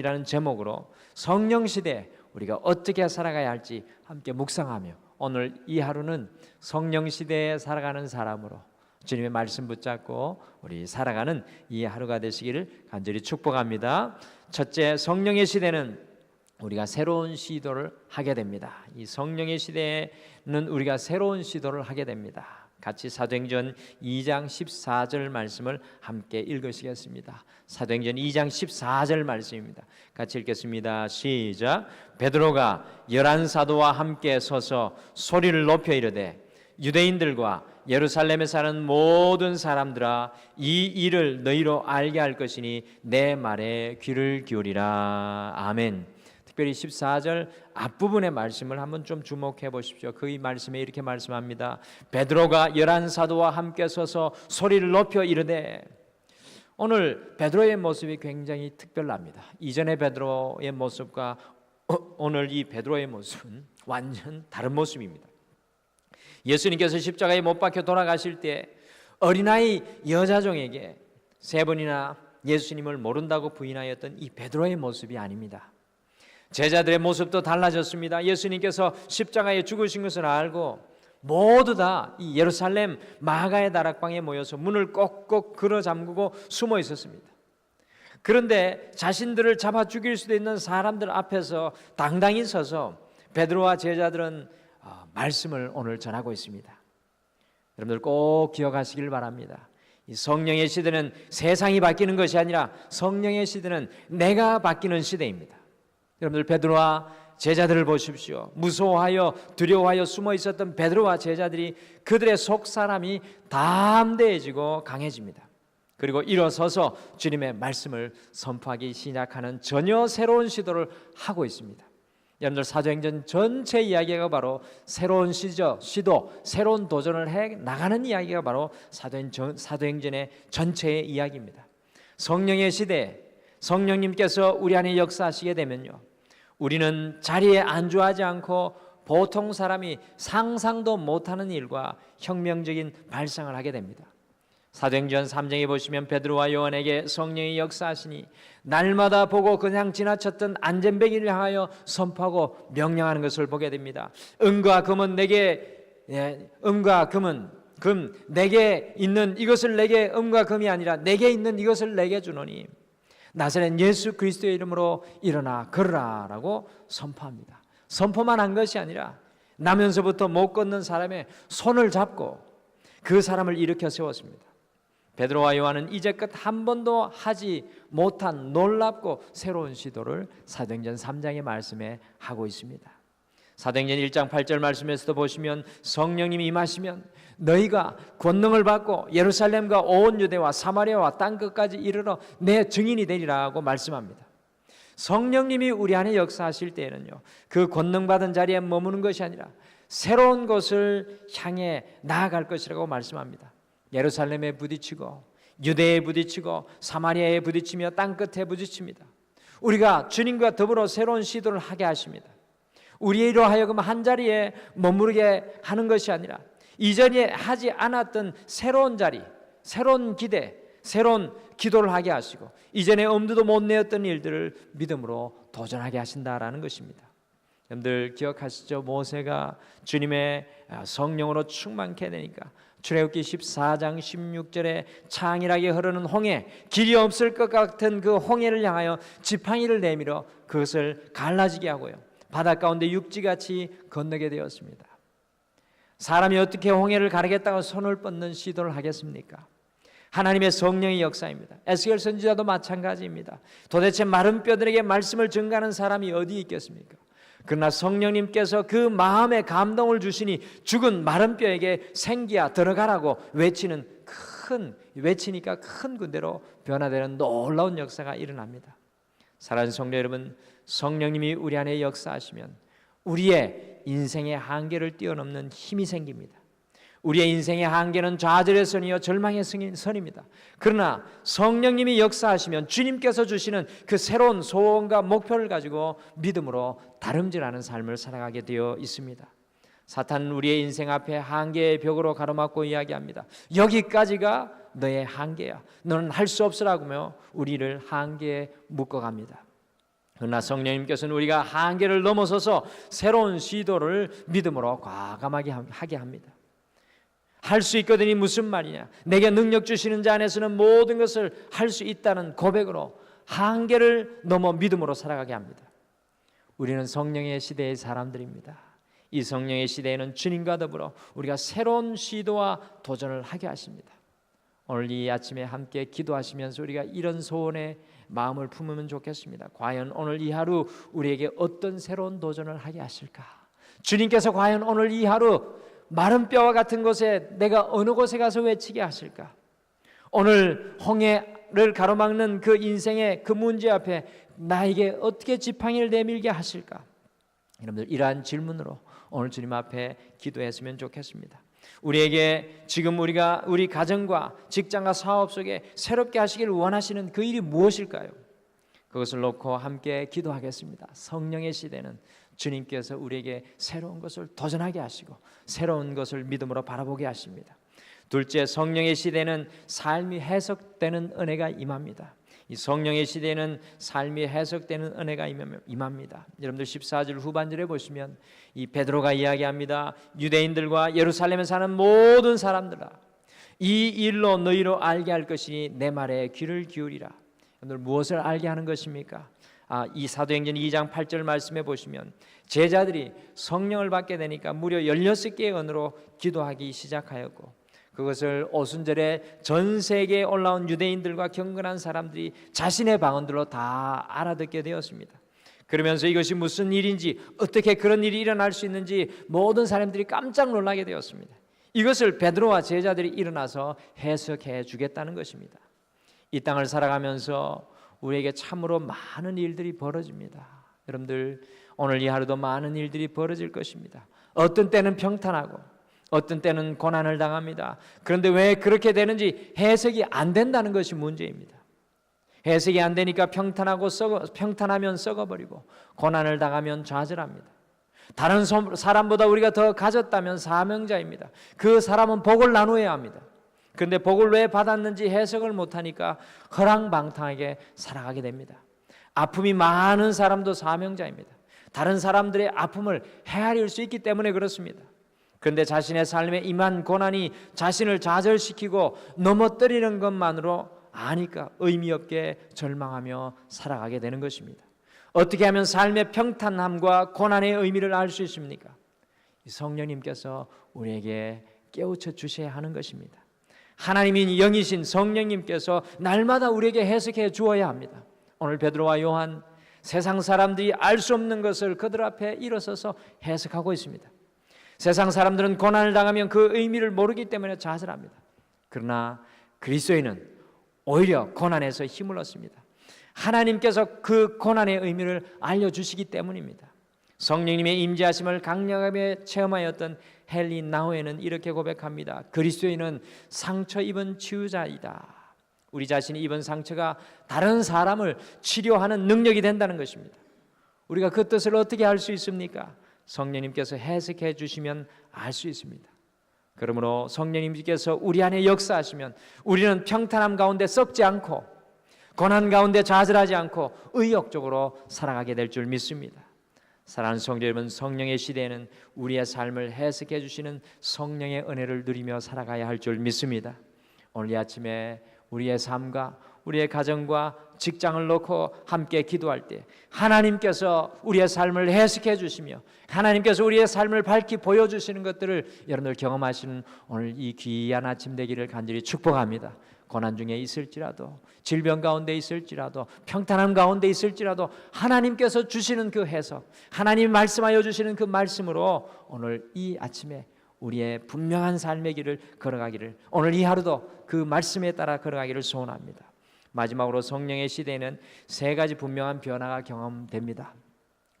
이라는 제목으로 성령 시대 우리가 어떻게 살아가야 할지 함께 묵상하며 오늘 이 하루는 성령 시대에 살아가는 사람으로 주님의 말씀 붙잡고 우리 살아가는 이 하루가 되시기를 간절히 축복합니다. 첫째, 성령의 시대는 우리가 새로운 시도를 하게 됩니다. 이 성령의 시대에는 우리가 새로운 시도를 하게 됩니다. 같이 사도행전 2장 14절 말씀을 함께 읽으시겠습니다. 사도행전 2장 14절 말씀입니다. 같이 읽겠습니다. 시작. 베드로가 11사도와 함께 서서 소리를 높여 이르되 유대인들과 예루살렘에 사는 모든 사람들아, 이 일을 너희로 알게 할 것이니 내 말에 귀를 기울이라. 아멘. 특별히 14절 앞부분의 말씀을 한번 좀 주목해 보십시오. 그 말씀에 이렇게 말씀합니다. 베드로가 11사도와 함께 서서 소리를 높여 이르되. 오늘 베드로의 모습이 굉장히 특별합니다. 이전의 베드로의 모습과 오늘 이 베드로의 모습은 완전 다른 모습입니다. 예수님께서 십자가에 못 박혀 돌아가실 때 어린아이 여자종에게 3번이나 예수님을 모른다고 부인하였던 이 베드로의 모습이 아닙니다. 제자들의 모습도 달라졌습니다. 예수님께서 십자가에 죽으신 것을 알고 모두 다 이 예루살렘 마가의 다락방에 모여서 문을 꼭꼭 걸어 잠그고 숨어 있었습니다. 그런데 자신들을 잡아 죽일 수도 있는 사람들 앞에서 당당히 서서 베드로와 제자들은 말씀을 오늘 전하고 있습니다. 여러분들 꼭 기억하시길 바랍니다. 이 성령의 시대는 세상이 바뀌는 것이 아니라 성령의 시대는 내가 바뀌는 시대입니다. 여러분들 베드로와 제자들을 보십시오. 무서워하여 두려워하여 숨어 있었던 베드로와 제자들이 그들의 속 사람이 담대해지고 강해집니다. 그리고 일어서서 주님의 말씀을 선포하기 시작하는 전혀 새로운 시도를 하고 있습니다. 여러분들 사도행전 전체 이야기가 바로 새로운 시도, 새로운 도전을 해 나가는 이야기가 바로 사도행전의 전체의 이야기입니다. 성령의 시대, 성령님께서 우리 안에 역사하시게 되면요, 우리는 자리에 안주하지 않고 보통 사람이 상상도 못하는 일과 혁명적인 발상을 하게 됩니다. 사도행전 3장에 보시면 베드로와 요한에게 성령이 역사하시니 날마다 보고 그냥 지나쳤던 안전뱅이를 향하여 선포하고 명령하는 것을 보게 됩니다. 은과 금은 내게 금 내게 있는 이것을 내게 은과 금이 아니라 내게 있는 이것을 내게 주노니 나사렛 예수 그리스도의 이름으로 일어나 걸으라 라고 선포합니다. 선포만 한 것이 아니라 나면서부터 못 걷는 사람의 손을 잡고 그 사람을 일으켜 세웠습니다. 베드로와 요한은 이제껏 한 번도 하지 못한 놀랍고 새로운 시도를 사도행전 3장의 말씀에 하고 있습니다. 사도행전 1장 8절 말씀에서도 보시면 성령님이 임하시면 너희가 권능을 받고 예루살렘과 온 유대와 사마리아와 땅끝까지 이르러 내 증인이 되리라고 말씀합니다. 성령님이 우리 안에 역사하실 때에는요, 그 권능 받은 자리에 머무는 것이 아니라 새로운 곳을 향해 나아갈 것이라고 말씀합니다. 예루살렘에 부딪히고 유대에 부딪히고 사마리아에 부딪히며 땅끝에 부딪힙니다. 우리가 주님과 더불어 새로운 시도를 하게 하십니다. 우리로 하여금 한자리에 머무르게 하는 것이 아니라 이전에 하지 않았던 새로운 자리, 새로운 기대, 새로운 기도를 하게 하시고 이전에 엄두도 못 내었던 일들을 믿음으로 도전하게 하신다라는 것입니다. 여러분들 기억하시죠? 모세가 주님의 성령으로 충만케 되니까 출애굽기 14장 16절에 창일하게 흐르는 홍해, 길이 없을 것 같은 그 홍해를 향하여 지팡이를 내밀어 그것을 갈라지게 하고요, 바닷가운데 육지같이 건너게 되었습니다. 사람이 어떻게 홍해를 가르겠다고 손을 뻗는 시도를 하겠습니까? 하나님의 성령의 역사입니다. 에스겔 선지자도 마찬가지입니다. 도대체 마른 뼈들에게 말씀을 전가하는 사람이 어디 있겠습니까? 그러나 성령님께서 그 마음에 감동을 주시니 죽은 마른 뼈에게 생기야 들어가라고 외치니까 큰 군대로 변화되는 놀라운 역사가 일어납니다. 사랑하는 성도 여러분, 성령님이 우리 안에 역사하시면 우리의 인생의 한계를 뛰어넘는 힘이 생깁니다. 우리의 인생의 한계는 좌절의 선이요 절망의 선입니다. 그러나 성령님이 역사하시면 주님께서 주시는 그 새로운 소원과 목표를 가지고 믿음으로 다름질하는 삶을 살아가게 되어 있습니다. 사탄은 우리의 인생 앞에 한계의 벽으로 가로막고 이야기합니다. 여기까지가 너의 한계야. 너는 할 수 없으라고며 우리를 한계에 묶어갑니다. 그러나 성령님께서는 우리가 한계를 넘어서서 새로운 시도를 믿음으로 과감하게 하게 합니다. 할 수 있거든이 무슨 말이냐? 내게 능력 주시는 자 안에서는 모든 것을 할 수 있다는 고백으로 한계를 넘어 믿음으로 살아가게 합니다. 우리는 성령의 시대의 사람들입니다. 이 성령의 시대에는 주님과 더불어 우리가 새로운 시도와 도전을 하게 하십니다. 오늘 이 아침에 함께 기도하시면서 우리가 이런 소원에 마음을 품으면 좋겠습니다. 과연 오늘 이 하루 우리에게 어떤 새로운 도전을 하게 하실까? 주님께서 과연 오늘 이 하루 마른 뼈와 같은 곳에 내가 어느 곳에 가서 외치게 하실까? 오늘 홍해를 가로막는 그 인생의 그 문제 앞에 나에게 어떻게 지팡이를 내밀게 하실까? 여러분들 이러한 질문으로 오늘 주님 앞에 기도했으면 좋겠습니다. 우리에게 지금 우리가 우리 가정과 직장과 사업 속에 새롭게 하시기를 원하시는 그 일이 무엇일까요? 그것을 놓고 함께 기도하겠습니다. 성령의 시대는 주님께서 우리에게 새로운 것을 도전하게 하시고 새로운 것을 믿음으로 바라보게 하십니다. 둘째, 성령의 시대는 삶이 해석되는 은혜가 임합니다. 이 성령의 시대는 삶이 해석되는 은혜가 임합니다. 여러분들 14절 후반절에 보시면 이 베드로가 이야기합니다. 유대인들과 예루살렘에 사는 모든 사람들아, 이 일로 너희로 알게 할 것이니 내 말에 귀를 기울이라. 여러분들 무엇을 알게 하는 것입니까? 이 사도행전 2장 8절 말씀에 보시면 제자들이 성령을 받게 되니까 무려 16개의 언어로 기도하기 시작하였고 그것을 오순절에 전 세계에 올라온 유대인들과 경건한 사람들이 자신의 방언들로 다 알아듣게 되었습니다. 그러면서 이것이 무슨 일인지 어떻게 그런 일이 일어날 수 있는지 모든 사람들이 깜짝 놀라게 되었습니다. 이것을 베드로와 제자들이 일어나서 해석해 주겠다는 것입니다. 이 땅을 살아가면서 우리에게 참으로 많은 일들이 벌어집니다. 여러분들 오늘 이 하루도 많은 일들이 벌어질 것입니다. 어떤 때는 평탄하고 어떤 때는 고난을 당합니다. 그런데 왜 그렇게 되는지 해석이 안 된다는 것이 문제입니다. 해석이 안 되니까 평탄하면 썩어버리고 고난을 당하면 좌절합니다. 다른 사람보다 우리가 더 가졌다면 사명자입니다. 그 사람은 복을 나누어야 합니다. 그런데 복을 왜 받았는지 해석을 못하니까 허랑방탕하게 살아가게 됩니다. 아픔이 많은 사람도 사명자입니다. 다른 사람들의 아픔을 헤아릴 수 있기 때문에 그렇습니다. 그런데 자신의 삶에 임한 고난이 자신을 좌절시키고 넘어뜨리는 것만으로 아니까 의미 없게 절망하며 살아가게 되는 것입니다. 어떻게 하면 삶의 평탄함과 고난의 의미를 알 수 있습니까? 성령님께서 우리에게 깨우쳐 주셔야 하는 것입니다. 하나님인 영이신 성령님께서 날마다 우리에게 해석해 주어야 합니다. 오늘 베드로와 요한 세상 사람들이 알 수 없는 것을 그들 앞에 일어서서 해석하고 있습니다. 세상 사람들은 고난을 당하면 그 의미를 모르기 때문에 좌절합니다. 그러나 그리스도인은 오히려 고난에서 힘을 얻습니다. 하나님께서 그 고난의 의미를 알려주시기 때문입니다. 성령님의 임재하심을 강력하게 체험하였던 헨리 나우에는 이렇게 고백합니다. 그리스도인은 상처 입은 치유자이다. 우리 자신이 입은 상처가 다른 사람을 치료하는 능력이 된다는 것입니다. 우리가 그 뜻을 어떻게 알 수 있습니까? 성령님께서 해석해 주시면 알 수 있습니다. 그러므로 성령님께서 우리 안에 역사하시면 우리는 평탄함 가운데 썩지 않고 고난 가운데 좌절하지 않고 의욕적으로 살아가게 될 줄 믿습니다. 사랑하는 성도 여러분, 성령의 시대에는 우리의 삶을 해석해 주시는 성령의 은혜를 누리며 살아가야 할 줄 믿습니다. 오늘 이 아침에 우리의 삶과 우리의 가정과 직장을 놓고 함께 기도할 때 하나님께서 우리의 삶을 해석해 주시며 하나님께서 우리의 삶을 밝히 보여주시는 것들을 여러분들 경험하시는 오늘 이 귀한 아침 되기를 간절히 축복합니다. 고난 중에 있을지라도 질병 가운데 있을지라도 평탄함 가운데 있을지라도 하나님께서 주시는 그 해석, 하나님이 말씀하여 주시는 그 말씀으로 오늘 이 아침에 우리의 분명한 삶의 길을 걸어가기를, 오늘 이 하루도 그 말씀에 따라 걸어가기를 소원합니다. 마지막으로 성령의 시대에는 세 가지 분명한 변화가 경험됩니다.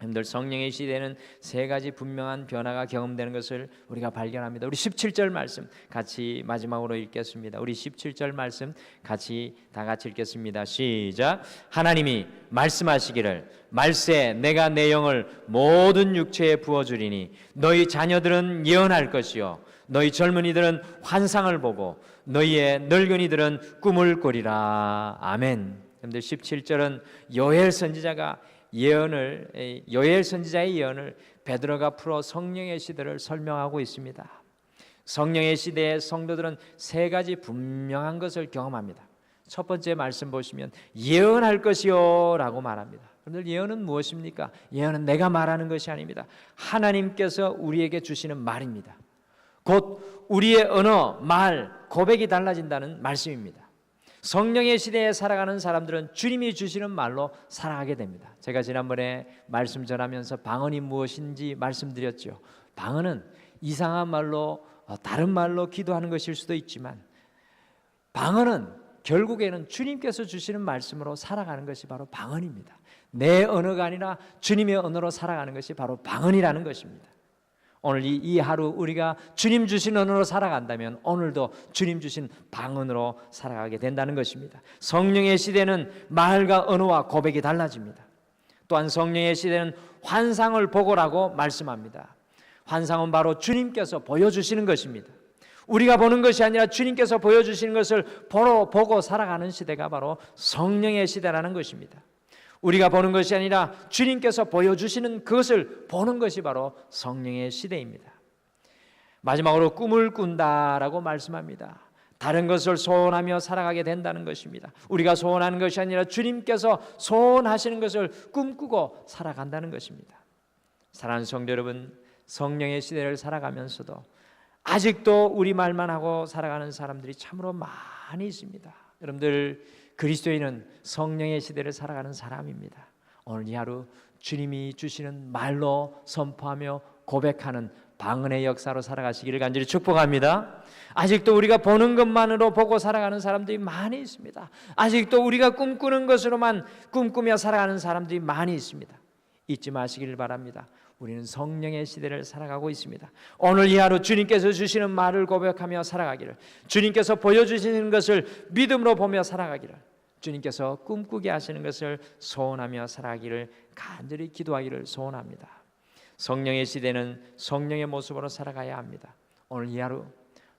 여러분들 성령의 시대에는 세 가지 분명한 변화가 경험되는 것을 우리가 발견합니다. 우리 17절 말씀 같이 마지막으로 읽겠습니다. 우리 17절 말씀 같이 다 같이 읽겠습니다. 시작. 하나님이 말씀하시기를 말세 내가 내 영을 모든 육체에 부어주리니 너희 자녀들은 예언할 것이요 너희 젊은이들은 환상을 보고 너희의 늙은이들은 꿈을 꾸리라. 아멘. 여러분들 17절은 요엘 선지자가 예언을, 요엘 선지자의 예언을 베드로가 풀어 성령의 시대를 설명하고 있습니다. 성령의 시대의 성도들은 세 가지 분명한 것을 경험합니다. 첫 번째 말씀 보시면 예언할 것이요 라고 말합니다. 여러분들, 예언은 무엇입니까? 예언은 내가 말하는 것이 아닙니다. 하나님께서 우리에게 주시는 말입니다. 곧 우리의 언어, 말, 고백이 달라진다는 말씀입니다. 성령의 시대에 살아가는 사람들은 주님이 주시는 말로 살아가게 됩니다. 제가 지난번에 말씀 전하면서 방언이 무엇인지 말씀드렸죠. 방언은 이상한 말로, 다른 말로 기도하는 것일 수도 있지만, 방언은 결국에는 주님께서 주시는 말씀으로 살아가는 것이 바로 방언입니다. 내 언어가 아니라 주님의 언어로 살아가는 것이 바로 방언이라는 것입니다. 오늘 이 하루 우리가 주님 주신 언어로 살아간다면 오늘도 주님 주신 방언으로 살아가게 된다는 것입니다. 성령의 시대는 말과 언어와 고백이 달라집니다. 또한 성령의 시대는 환상을 보고라고 말씀합니다. 환상은 바로 주님께서 보여주시는 것입니다. 우리가 보는 것이 아니라 주님께서 보여주시는 것을 보고 살아가는 시대가 바로 성령의 시대라는 것입니다. 우리가 보는 것이 아니라 주님께서 보여주시는 그것을 보는 것이 바로 성령의 시대입니다. 마지막으로 꿈을 꾼다라고 말씀합니다. 다른 것을 소원하며 살아가게 된다는 것입니다. 우리가 소원하는 것이 아니라 주님께서 소원하시는 것을 꿈꾸고 살아간다는 것입니다. 사랑하는 성도 여러분, 성령의 시대를 살아가면서도 아직도 우리 말만 하고 살아가는 사람들이 참으로 많이 있습니다. 여러분들, 그리스도인은 성령의 시대를 살아가는 사람입니다. 오늘 이 하루 주님이 주시는 말로 선포하며 고백하는 방언의 역사로 살아가시기를 간절히 축복합니다. 아직도 우리가 보는 것만으로 보고 살아가는 사람들이 많이 있습니다. 아직도 우리가 꿈꾸는 것으로만 꿈꾸며 살아가는 사람들이 많이 있습니다. 잊지 마시기를 바랍니다. 우리는 성령의 시대를 살아가고 있습니다. 오늘 이 하루 주님께서 주시는 말을 고백하며 살아가기를, 주님께서 보여주시는 것을 믿음으로 보며 살아가기를, 주님께서 꿈꾸게 하시는 것을 소원하며 살아가기를 간절히 기도하기를 소원합니다. 성령의 시대는 성령의 모습으로 살아가야 합니다. 오늘 이 하루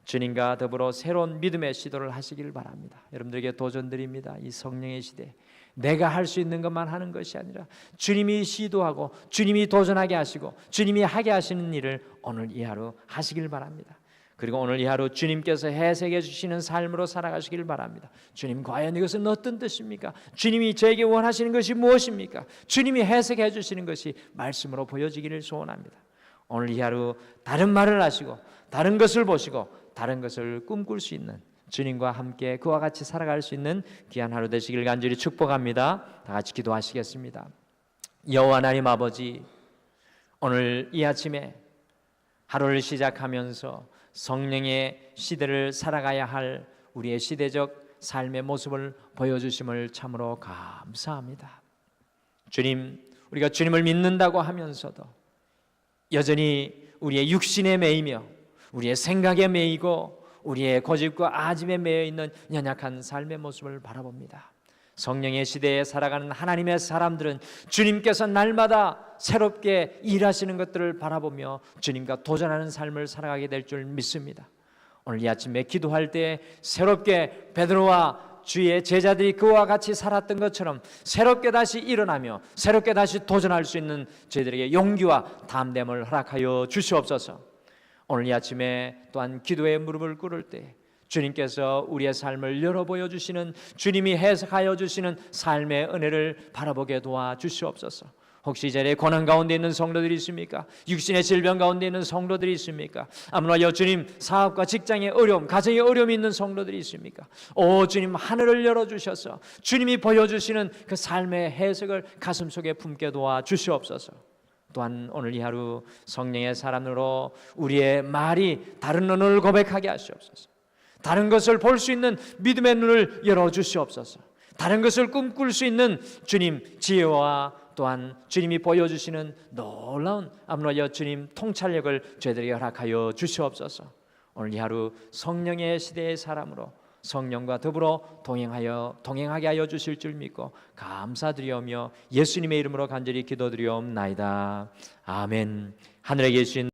주님과 더불어 새로운 믿음의 시도를 하시기를 바랍니다. 여러분들에게 도전드립니다. 이 성령의 시대, 내가 할 수 있는 것만 하는 것이 아니라 주님이 시도하고 주님이 도전하게 하시고 주님이 하게 하시는 일을 오늘 이 하루 하시길 바랍니다. 그리고 오늘 이 하루 주님께서 해석해 주시는 삶으로 살아가시길 바랍니다. 주님, 과연 이것은 어떤 뜻입니까? 주님이 저에게 원하시는 것이 무엇입니까? 주님이 해석해 주시는 것이 말씀으로 보여지기를 소원합니다. 오늘 이 하루 다른 말을 하시고 다른 것을 보시고 다른 것을 꿈꿀 수 있는, 주님과 함께 그와 같이 살아갈 수 있는 귀한 하루 되시길 간절히 축복합니다. 다 같이 기도하시겠습니다. 여호와 하나님 아버지, 오늘 이 아침에 하루를 시작하면서 성령의 시대를 살아가야 할 우리의 시대적 삶의 모습을 보여주심을 참으로 감사합니다. 주님, 우리가 주님을 믿는다고 하면서도 여전히 우리의 육신에 매이며 우리의 생각에 매이고 우리의 고집과 아집에 매여 있는 연약한 삶의 모습을 바라봅니다. 성령의 시대에 살아가는 하나님의 사람들은 주님께서 날마다 새롭게 일하시는 것들을 바라보며 주님과 도전하는 삶을 살아가게 될 줄 믿습니다. 오늘 이 아침에 기도할 때 새롭게 베드로와 주의 제자들이 그와 같이 살았던 것처럼 새롭게 다시 일어나며 새롭게 다시 도전할 수 있는 저희들에게 용기와 담대함을 허락하여 주시옵소서. 오늘 이 아침에 또한 기도의 무릎을 꿇을 때 주님께서 우리의 삶을 열어 보여주시는, 주님이 해석하여 주시는 삶의 은혜를 바라보게 도와주시옵소서. 혹시 이 자리에 고난 가운데 있는 성도들이 있습니까? 육신의 질병 가운데 있는 성도들이 있습니까? 아무나 주님, 사업과 직장의 어려움, 가정의 어려움이 있는 성도들이 있습니까? 오 주님, 하늘을 열어주셔서 주님이 보여주시는 그 삶의 해석을 가슴속에 품게 도와주시옵소서. 또한 오늘 이 하루 성령의 사람으로 우리의 말이 다른 언어를 고백하게 하시옵소서. 다른 것을 볼 수 있는 믿음의 눈을 열어주시옵소서. 다른 것을 꿈꿀 수 있는 주님 지혜와 또한 주님이 보여주시는 놀라운 아무나 주님 통찰력을 저희들에게 허락하여 주시옵소서. 오늘 이 하루 성령의 시대의 사람으로 성령과 더불어 동행하게 하여 주실 줄 믿고 감사드리오며 예수님의 이름으로 간절히 기도드리옵나이다. 아멘. 하늘에 계신